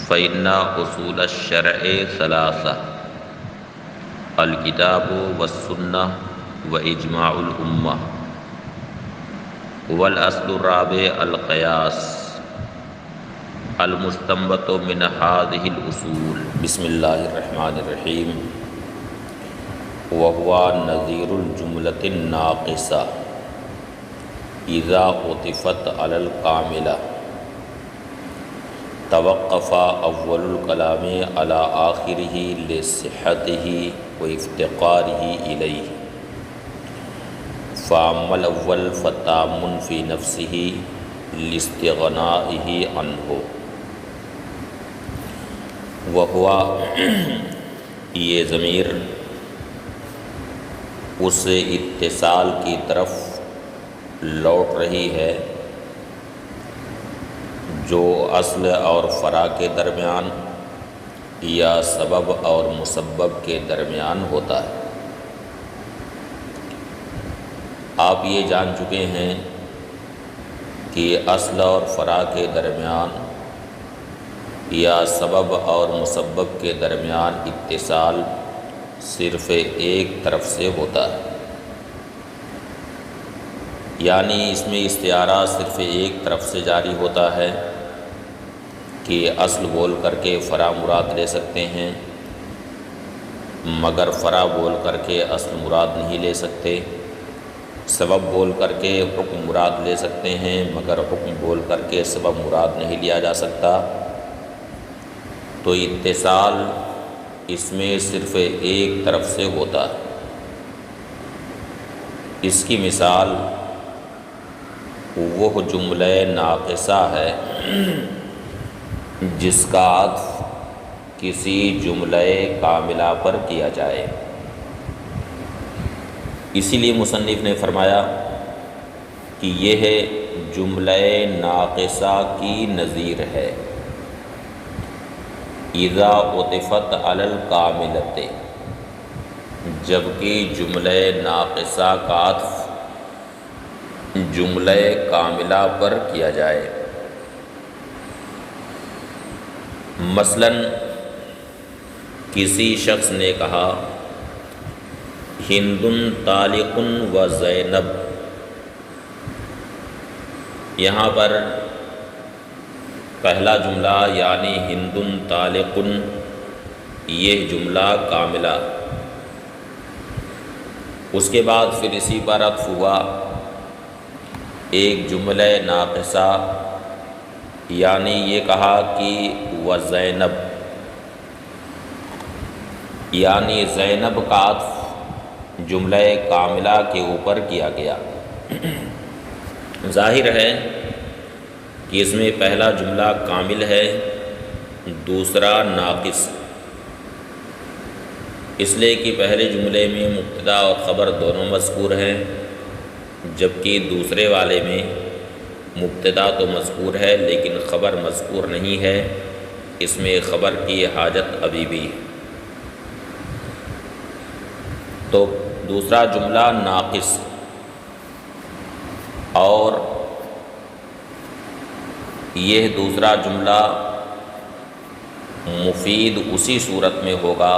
فإن اصول الشرع ثلاثة: الکتاب والسنہ واجماع الامہ، والاصل الرابع القیاس المستنبط من هذه الاصول۔ بسم اللہ الرحمن الرحیم۔ وهو نظیر الجملة الناقصة اذا عطفت على الکاملہ، توقف اول الکلام على آخرہ لصحتہ وافتقارہ الیہ، فاما الاول فتام فی نفسہ لاستغنائہ عنہ۔ وہوا، یہ ضمیر اس اتصال کی طرف لوٹ رہی ہے جو اصل اور فرع کے درمیان یا سبب اور مسبب کے درمیان ہوتا ہے۔ آپ یہ جان چکے ہیں کہ اصل اور فرع کے درمیان یا سبب اور مسبب کے درمیان اتصال صرف ایک طرف سے ہوتا ہے، یعنی اس میں استعارہ صرف ایک طرف سے جاری ہوتا ہے کہ اصل بول کر کے فرع مراد لے سکتے ہیں، مگر فرع بول کر کے اصل مراد نہیں لے سکتے، سبب بول کر کے حکم مراد لے سکتے ہیں مگر حکم بول کر کے سبب مراد نہیں لیا جا سکتا۔ تو اتصال اس میں صرف ایک طرف سے ہوتا ہے۔ اس کی مثال وہ جملہ ناقصہ ہے جس کا عطف کسی جملہ کاملہ پر کیا جائے۔ اسی لیے مصنف نے فرمایا کہ یہ جملہ ناقصہ کی نظیر ہے، اذا عطفت علی الکاملۃ، جبکہ جملہ ناقصہ کا عطف جملہ کاملہ پر کیا جائے۔ مثلا کسی شخص نے کہا ہند طالق و زینب، یہاں پر پہلا جملہ یعنی ہند طالق، یہ جملہ کاملہ، اس کے بعد پھر اسی پر عطف ہوا ایک جملہ ناقصہ، یعنی یہ کہا کہ و زینب، یعنی زینب کا عطف جملہ کاملہ کے اوپر کیا گیا۔ ظاہر ہے کہ اس میں پہلا جملہ کامل ہے، دوسرا ناقص، اس لیے کہ پہلے جملے میں مبتدا اور خبر دونوں مذکور ہیں، جبکہ دوسرے والے میں مبتدا تو مذکور ہے لیکن خبر مذکور نہیں ہے، اس میں خبر کی حاجت ابھی بھی ہے۔ تو دوسرا جملہ ناقص، اور یہ دوسرا جملہ مفید اسی صورت میں ہوگا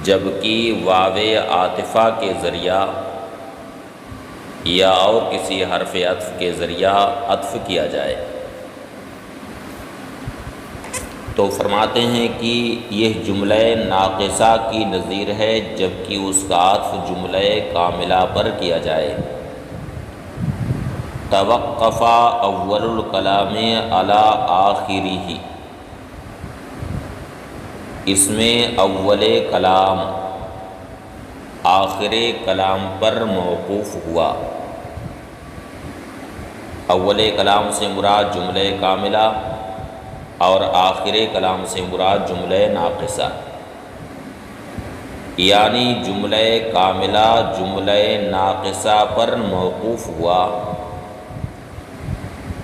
جبکہ واو عاطفہ کے ذریعہ یا اور کسی حرف عطف کے ذریعہ عطف کیا جائے۔ تو فرماتے ہیں کہ یہ جملہ ناقصہ کی نظیر ہے جبکہ اس کا عطف جملہ کاملہ پر کیا جائے۔ توقف اول الکلام علی آخرہ، اس میں اول کلام آخر کلام پر موقوف ہوا۔ اول کلام سے مراد جملہ کاملہ اور آخر کلام سے مراد جملہ ناقصہ، یعنی جملہ کاملہ جملہ ناقصہ پر موقوف ہوا،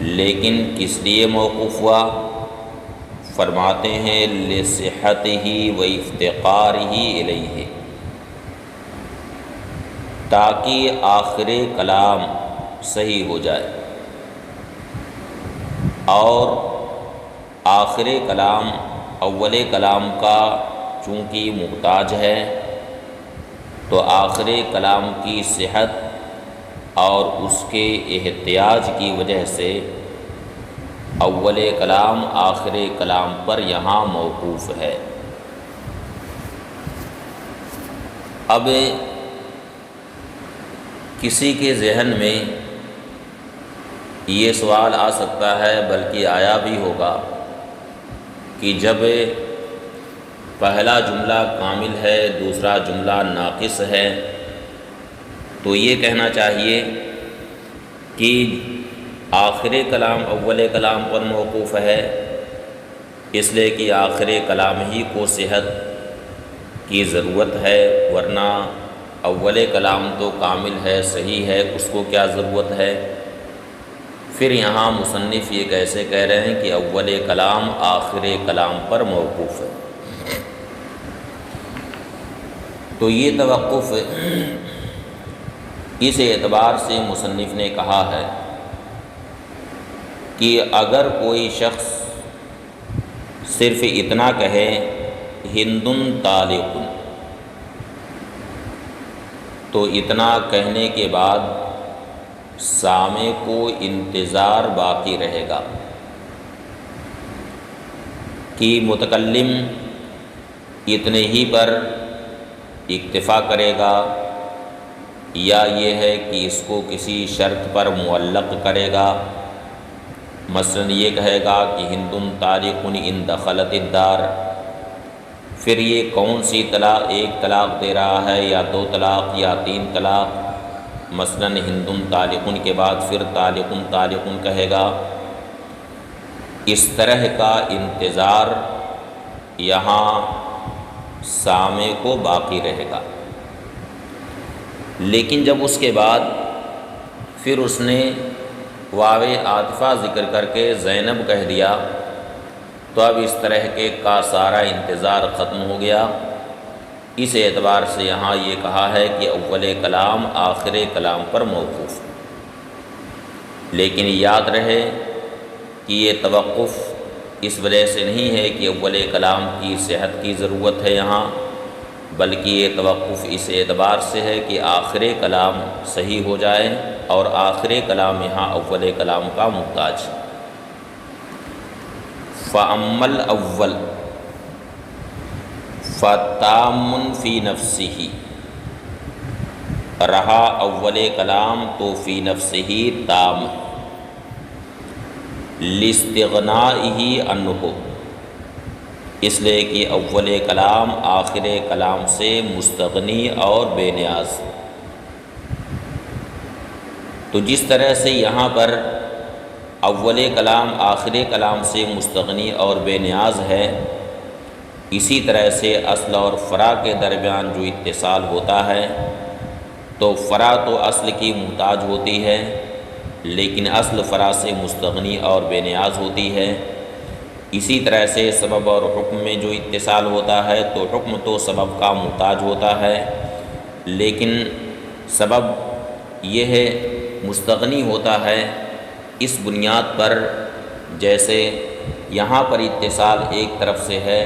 لیکن کس لیے موقوف ہوا؟ فرماتے ہیں لصحتہ و افتقارہ الیہ، تاکہ آخر کلام صحیح ہو جائے اور آخر کلام اول کلام کا چونکہ محتاج ہے، تو آخر کلام کی صحت اور اس کے احتیاج کی وجہ سے اول کلام آخر کلام پر یہاں موقوف ہے۔ اب کسی کے ذہن میں یہ سوال آ سکتا ہے، بلکہ آیا بھی ہوگا، کہ جب پہلا جملہ کامل ہے دوسرا جملہ ناقص ہے، تو یہ کہنا چاہیے کہ آخر کلام اول کلام پر موقوف ہے، اس لیے کہ آخر کلام ہی کو صحت کی ضرورت ہے، ورنہ اول کلام تو کامل ہے، صحیح ہے، اس کو کیا ضرورت ہے۔ پھر یہاں مصنف یہ کیسے کہہ رہے ہیں کہ اول کلام آخر کلام پر موقوف ہے؟ تو یہ توقف اس اعتبار سے مصنف نے کہا ہے کہ اگر کوئی شخص صرف اتنا کہے ہندن طالق، تو اتنا کہنے کے بعد سامع کو انتظار باقی رہے گا کہ متکلم اتنے ہی پر اکتفا کرے گا، یا یہ ہے کہ اس کو کسی شرط پر معلق کرے گا۔ مثلا یہ کہے گا کہ ہندن طالق ان دخلت الدار، پھر یہ کون سی طلاق، ایک طلاق دے رہا ہے یا دو طلاق یا تین طلاق، مثلا ہندن طالقن کے بعد پھر طالقن طالقن کہے گا۔ اس طرح کا انتظار یہاں سامع کو باقی رہے گا۔ لیکن جب اس کے بعد پھر اس نے واو عاطفہ ذکر کر کے زینب کہہ دیا، تو اب اس طرح کے کا سارا انتظار ختم ہو گیا۔ اس اعتبار سے یہاں یہ کہا ہے کہ اول کلام آخر کلام پر موقوف ہے۔ لیکن یاد رہے کہ یہ توقف اس وجہ سے نہیں ہے کہ اول کلام کی صحت کی ضرورت ہے یہاں، بلکہ یہ توقف اس اعتبار سے ہے کہ آخر کلام صحیح ہو جائے، اور آخر کلام یہاں اول کلام کا محتاج۔ فَأَمَّا الْأَوَّلُ فَتَامٌ فِي نَفْسِهِ، رہا اول کلام تو فی نفسہ تام، لاستغنائہ عنہ، اس لیے کہ اول کلام آخر کلام سے مستغنی اور بے نیاز۔ تو جس طرح سے یہاں پر اول کلام آخر کلام سے مستغنی اور بے نیاز ہے، اسی طرح سے اصل اور فرع کے درمیان جو اتصال ہوتا ہے، تو فرع تو اصل کی محتاج ہوتی ہے، لیکن اصل فرع سے مستغنی اور بے نیاز ہوتی ہے۔ اسی طرح سے سبب اور حکم میں جو اتصال ہوتا ہے، تو حکم تو سبب کا محتاج ہوتا ہے، لیکن سبب یہ ہے مستغنی ہوتا ہے اس بنیاد پر، جیسے یہاں پر اتصال ایک طرف سے ہے،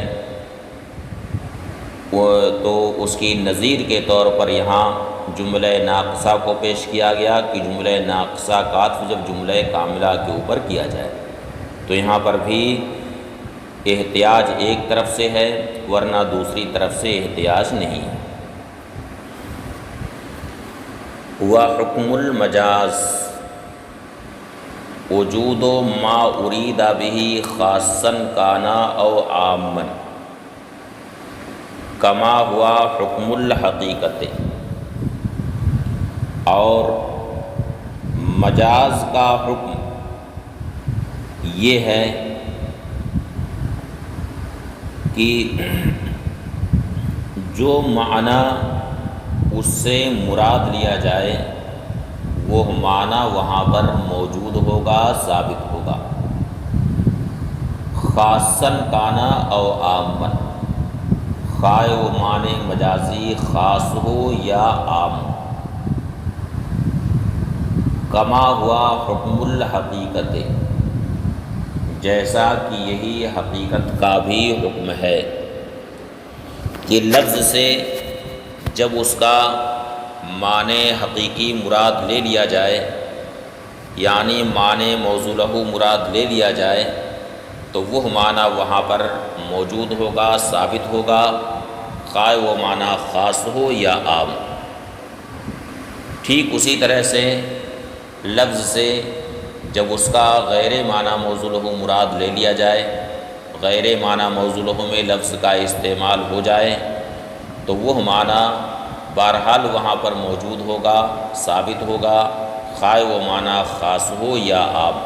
تو اس کی نظیر کے طور پر یہاں جملہ ناقصہ کو پیش کیا گیا کہ جملہ ناقصہ کا عطف جب جملہ کاملہ کے اوپر کیا جائے، تو یہاں پر بھی احتیاج ایک طرف سے ہے، ورنہ دوسری طرف سے احتیاج نہیں ہے۔ وحکم المجاز وجود ما ارید به خاصا کانا او عاما کما ہوا حکم الحقیقت، اور مجاز کا حکم یہ ہے کہ جو معنی اس سے مراد لیا جائے وہ معنی وہاں پر موجود ہوگا، ثابت ہوگا، خاصاً کانا او عامن، خواہ و معنی مجازی خاص ہو یا عام، کما ہوا حکم الحقیقت، جیسا کہ یہی حقیقت کا بھی حکم ہے کہ لفظ سے جب اس کا معنی حقیقی مراد لے لیا جائے، یعنی معنی موضوع لہ مراد لے لیا جائے، تو وہ معنی وہاں پر موجود ہوگا، ثابت ہوگا، خواہ وہ معنی خاص ہو یا عام۔ ٹھیک اسی طرح سے لفظ سے جب اس کا غیر معنی موضوع لہ مراد لے لیا جائے، غیر معنی موضوع لہ میں لفظ کا استعمال ہو جائے، تو وہ معنی بہرحال وہاں پر موجود ہوگا، ثابت ہوگا، خواہ وہ معنی خاص ہو یا عام۔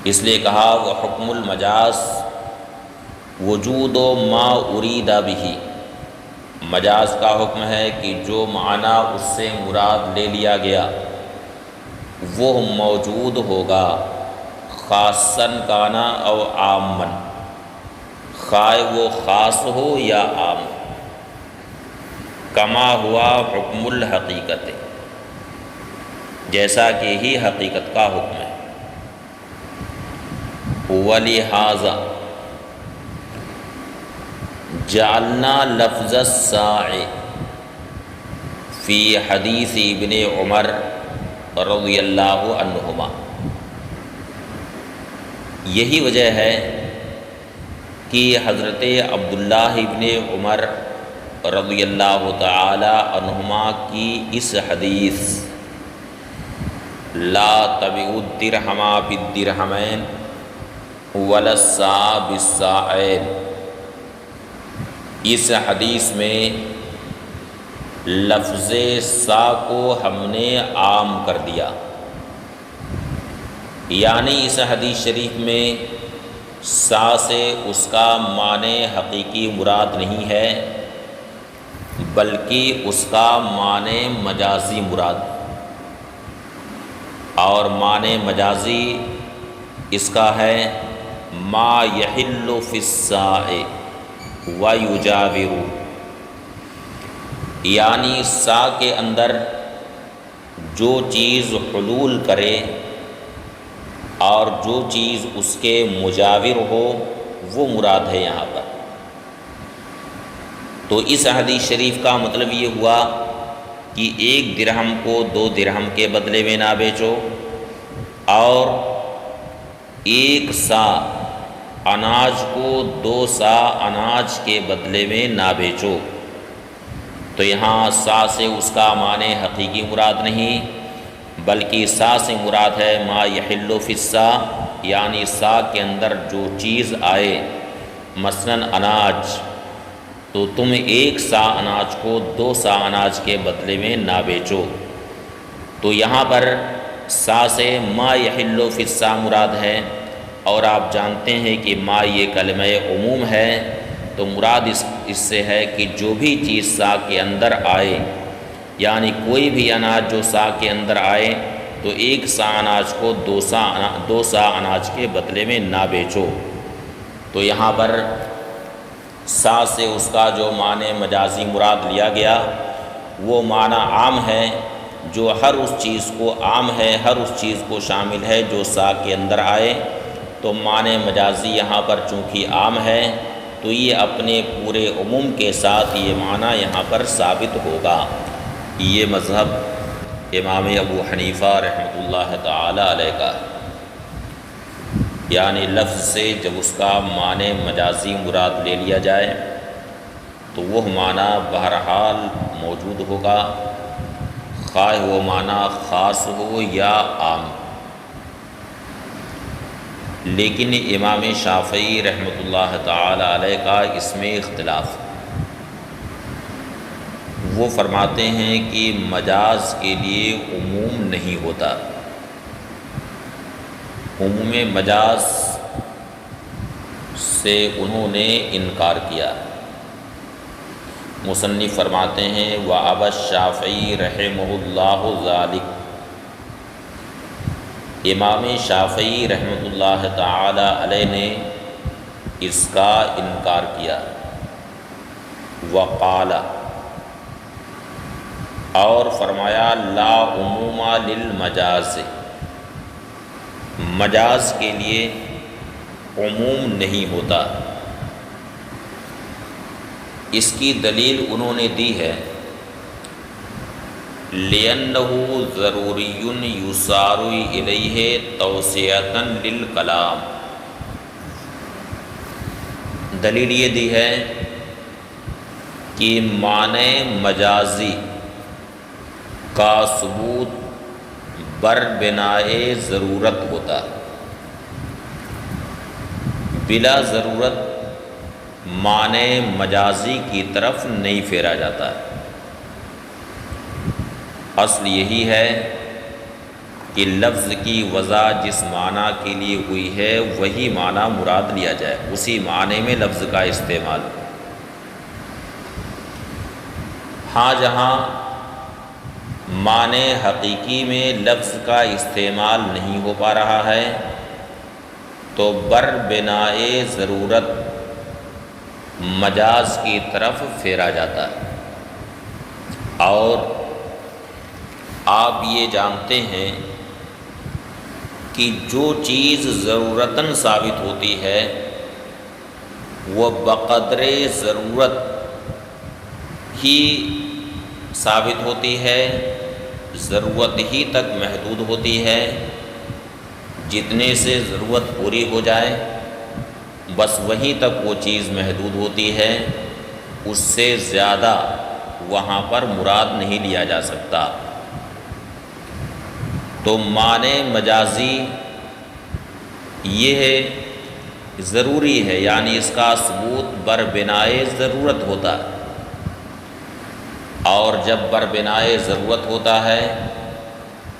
اس لیے کہا وہ حکم المجاز وجود و ما ارید بہ، مجاز کا حکم ہے کہ جو معنی اس سے مراد لے لیا گیا وہ موجود ہوگا، خاصاً کانا او عامن، خواہ وہ خاص ہو یا عام، کما ہوا حکم الحقیقت، جیسا کہ ہی حقیقت کا حکم ہے۔ وَلِہَٰذَا جعلنا لفظ الساعِ فی حدیث ابن عمر رضی اللہ عنہما، یہی وجہ ہے کہ حضرت عبداللہ ابن عمر رضی اللہ تعالی عنہما کی اس حدیث لا تبع الدرہم بالدرہمین ولا الساع بالساعین، اس حدیث میں لفظ سا کو ہم نے عام کر دیا، یعنی اس حدیث شریف میں سا سے اس کا معنی حقیقی مراد نہیں ہے بلکہ اس کا معنی مجازی مراد، اور معنی مجازی اس کا ہے ما یحل فی الساع ویجاور، یعنی سا کے اندر جو چیز حلول کرے اور جو چیز اس کے مجاور ہو وہ مراد ہے یہاں پر۔ تو اس حدیث شریف کا مطلب یہ ہوا کہ 1 درہم کو 2 درہم کے بدلے میں نہ بیچو، اور 1 سا اناج کو 2 سا اناج کے بدلے میں نہ بیچو۔ تو یہاں سا سے اس کا معنی حقیقی مراد نہیں بلکہ سا سے مراد ہے ما یحل فی السا، یعنی سا کے اندر جو چیز آئے، مثلاً اناج، تو تم 1 سا اناج کو 2 سا اناج کے بدلے میں نہ بیچو۔ تو یہاں پر سا سے ما یحل فی السا مراد ہے، اور آپ جانتے ہیں کہ ما یہ کلمہ عموم ہے، تو مراد اس سے ہے کہ جو بھی چیز سا کے اندر آئے، یعنی کوئی بھی اناج جو سا کے اندر آئے تو 1 سا اناج کو 2 سا اناج کے بدلے میں نہ بیچو۔ تو یہاں پر سا سے اس کا جو معنی مجازی مراد لیا گیا وہ معنی عام ہے، جو ہر اس چیز کو عام ہے، ہر اس چیز کو شامل ہے جو سا کے اندر آئے۔ تو معنی مجازی یہاں پر چونکہ عام ہے تو یہ اپنے پورے عموم کے ساتھ یہ معنی یہاں پر ثابت ہوگا۔ یہ مذہب امام ابو حنیفہ رحمۃ اللہ تعالی علیہ کا، یعنی لفظ سے جب اس کا معنی مجازی مراد لے لیا جائے تو وہ معنی بہرحال موجود ہوگا، خواہ وہ معنی خاص ہو یا عام۔ لیکن امام شافعی رحمۃ اللہ تعالی علیہ کا اس میں اختلاف، وہ فرماتے ہیں کہ مجاز کے لیے عموم نہیں ہوتا، عموم مجاز سے انہوں نے انکار کیا۔ مصنف فرماتے ہیں وَأَبَى الشَّافِعِي رَحِمَهُ اللَّهُ ذَلِكَ، امام شافعی رحمۃ اللہ تعالی علیہ نے اس کا انکار کیا۔ وقال، اور فرمایا لا عموم للمجاز، مجاز کے لیے عموم نہیں ہوتا۔ اس کی دلیل انہوں نے دی ہے لِأَنَّهُ ضَرُورِيٌّ يُسَارُ إِلَيْهِ تَوْسِعَةً لِلْكَلَامِ۔ دلیل یہ دی ہے کہ معنی مجازی کا ثبوت بر بنائے ضرورت ہوتا ہے، بلا ضرورت معنی مجازی کی طرف نہیں پھیرا جاتا ہے۔ اصل یہی ہے کہ لفظ کی وضع جس معنی کے لیے ہوئی ہے وہی معنی مراد لیا جائے، اسی معنی میں لفظ کا استعمال۔ ہاں جہاں معنی حقیقی میں لفظ کا استعمال نہیں ہو پا رہا ہے تو بر بنائے ضرورت مجاز کی طرف پھیرا جاتا ہے۔ اور آپ یہ جانتے ہیں کہ جو چیز ضرورتاً ثابت ہوتی ہے وہ بقدر ضرورت ہی ثابت ہوتی ہے، ضرورت ہی تک محدود ہوتی ہے۔ جتنے سے ضرورت پوری ہو جائے بس وہیں تک وہ چیز محدود ہوتی ہے، اس سے زیادہ وہاں پر مراد نہیں لیا جا سکتا۔ تو معنی مجازی یہ ہے ضروری ہے، یعنی اس کا ثبوت بر بنائے ضرورت ہوتا ہے، اور جب بر بنائے ضرورت ہوتا ہے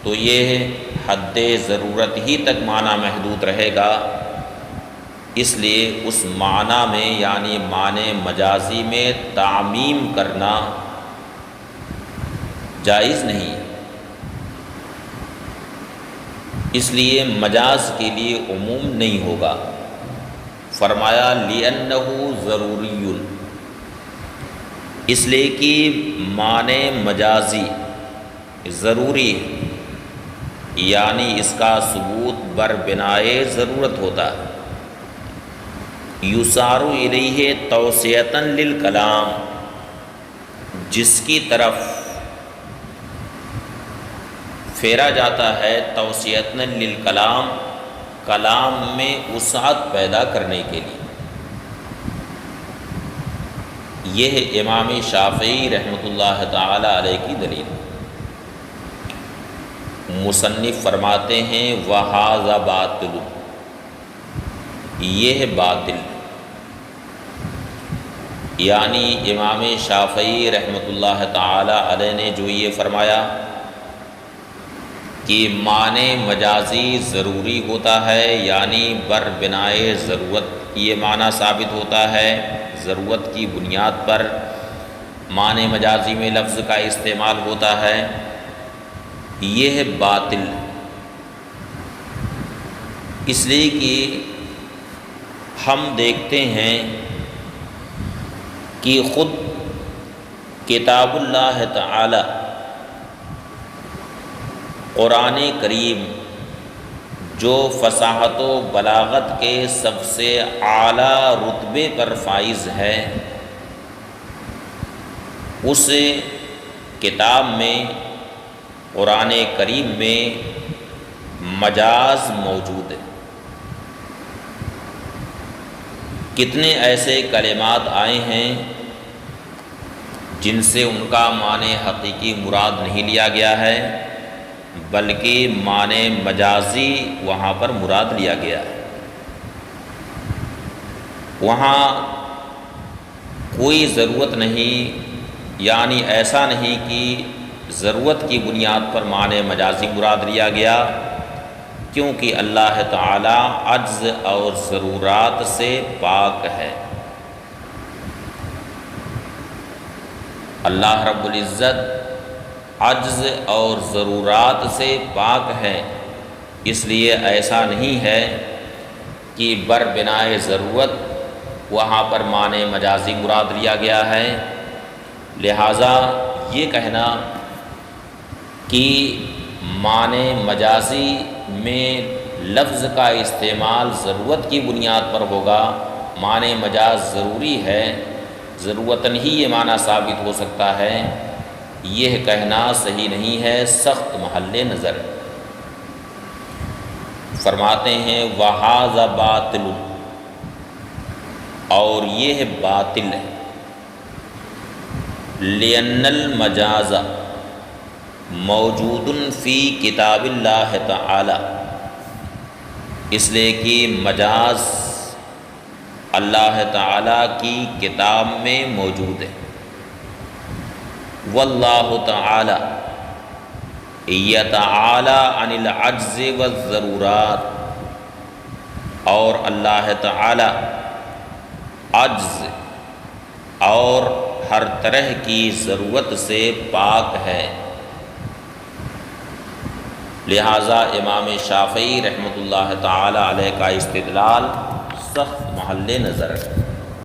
تو یہ حد ضرورت ہی تک معنی محدود رہے گا۔ اس لیے اس معنی میں یعنی معنی مجازی میں تعمیم کرنا جائز نہیں ہے۔ اس لیے مجاز کے لیے عموم نہیں ہوگا۔ فرمایا لِأَنَّهُ ضَرُورِيٌّ، اس لیے کہ معنی مجازی ضروری ہے، یعنی اس کا ثبوت بر بنائے ضرورت ہوتا ہے۔ یُسَارُ إِلَيْهِ تَوْسِعَةً لِلْكَلَامِ، جس کی طرف پھیرا جاتا ہے توسیعۃً للکلام، کلام میں وسعت پیدا کرنے کے لیے۔ یہ ہے امام شافعی رحمۃ اللہ تعالی علیہ کی دلیل۔ مصنف فرماتے ہیں وَهَذَا بَاطِلٌ، یہ ہے باطل، یعنی امام شافعی رحمۃ اللہ تعالی علیہ نے جو یہ فرمایا کہ معنی مجازی ضروری ہوتا ہے، یعنی بر بنائے ضرورت یہ معنی ثابت ہوتا ہے، ضرورت کی بنیاد پر معنی مجازی میں لفظ کا استعمال ہوتا ہے، یہ ہے باطل۔ اس لیے کہ ہم دیکھتے ہیں کہ خود کتاب اللہ تعالی قرآن کریم جو فصاحت و بلاغت کے سب سے اعلیٰ رتبے پر فائز ہے، اس کتاب میں قرآن کریم میں مجاز موجود ہے۔ کتنے ایسے کلمات آئے ہیں جن سے ان کا معنی حقیقی مراد نہیں لیا گیا ہے، بلکہ معنی مجازی وہاں پر مراد لیا گیا ہے۔ وہاں کوئی ضرورت نہیں، یعنی ایسا نہیں کہ ضرورت کی بنیاد پر معنی مجازی مراد لیا گیا، کیونکہ اللہ تعالی عجز اور ضرورات سے پاک ہے۔ اللہ رب العزت عجز اور ضرورات سے پاک ہے، اس لیے ایسا نہیں ہے کہ بر بنائے ضرورت وہاں پر معنی مجازی مراد لیا گیا ہے۔ لہٰذا یہ کہنا کہ معنی مجازی میں لفظ کا استعمال ضرورت کی بنیاد پر ہوگا، معنی مجاز ضروری ہے، ضرورتاً ہی یہ معنی ثابت ہو سکتا ہے، یہ کہنا صحیح نہیں ہے، سخت محل نظر۔ فرماتے ہیں وَهَذَا بَاطِلٌ، اور یہ باطل ہے، لِأَنَّ الْمَجَازَ موجود فی کتاب اللہ تعالی، اس لیے کہ مجاز اللہ تعالیٰ کی کتاب میں موجود ہے۔ واللہ تعالی یتعالی عن العجز والضرورات، اور اللہ تعالی عجز اور ہر طرح کی ضرورت سے پاک ہے۔ لہٰذا امام شافعی رحمۃ اللہ تعالی علیہ کا استدلال سخت محل نظر ہے۔